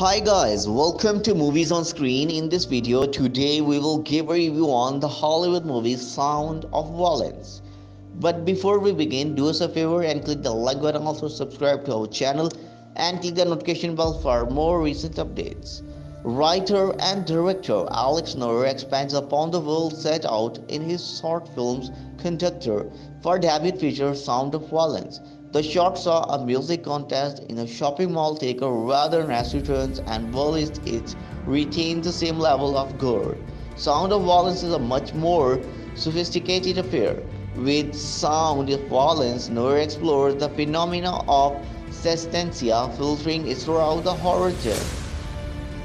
Hi guys, welcome to Movies on Screen. In this video, today we will give a review on the Hollywood movie Sound of Violence. But before we begin, do us a favor and click the like button, also subscribe to our channel and click the notification bell for more recent updates. Writer and director Alex Noyer expands upon the world set out in his short film's Conductor for debut feature Sound of Violence. The short saw a music contest in a shopping mall take a rather nasty turns, and while it retains the same level of gore, Sound of Violence is a much more sophisticated affair. With Sound of Violence, Noyer explores the phenomena of synesthesia filtering throughout the horror genre.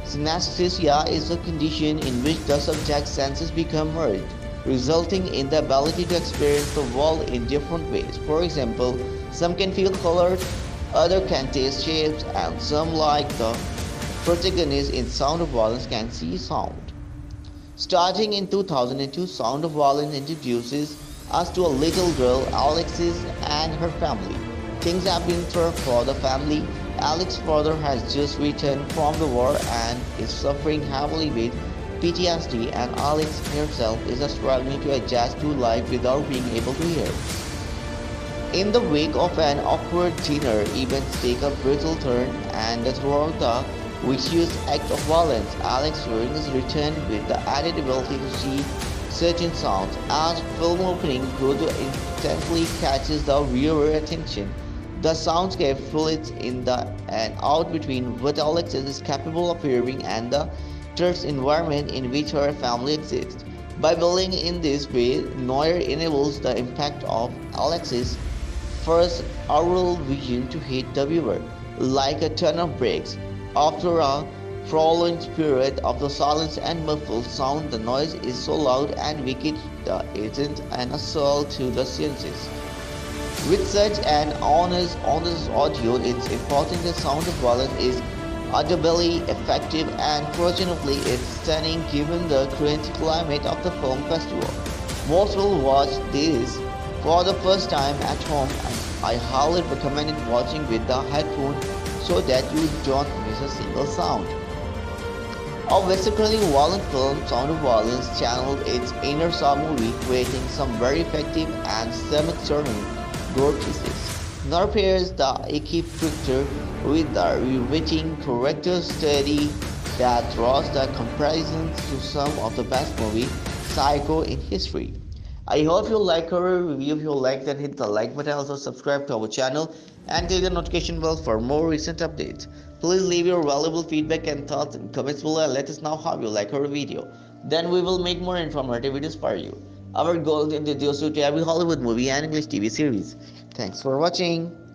Synesthesia is a condition in which the subject's senses become merged, resulting in the ability to experience the world in different ways. For example, some can feel colors, others can taste shapes, and some, like the protagonist in Sound of Violence, can see sound. Starting in 2002, Sound of Violence introduces us to a little girl, Alexis, and her family. Things have been tough for the family. Alex's father has just returned from the war and is suffering heavily with PTSD, and Alex herself is struggling to adjust to life without being able to hear. In the wake of an awkward dinner, events take a brutal turn, and throughout the vicious act of violence, Alex rings return with the added ability to see certain sounds. As film opening growth intensely catches the viewer attention, the soundscape fluctuates in the and out between what Alex is capable of hearing and the church environment in which her family exists. By building in this way, Noyer enables the impact of Alex's first aural vision to hit the viewer like a ton of bricks. After a prolonged period of the silence and muffled sound, the noise is so loud and wicked that it is an assault to the senses. With such an honest audio, it's important the Sound of Violence is audibly effective, and fortunately it's stunning given the current climate of the film festival. Most will watch this for the first time at home, and I highly recommend watching with the headphone so that you don't miss a single sound. A viscerally violent film, Sound of Violence channeled its inner saw movie, creating some very effective and stomach-turning gore pieces. Nor pairs the equipped picture with the riveting character study that draws the comparisons to some of the best movie Psycho in history. I hope you like our review. If you like, then hit the like button, also subscribe to our channel and click the notification bell for more recent updates. Please leave your valuable feedback and thoughts in comments below and let us know how you like our video. Then we will make more informative videos for you. Our goal is to introduce you to every Hollywood movie and English TV series. Thanks for watching.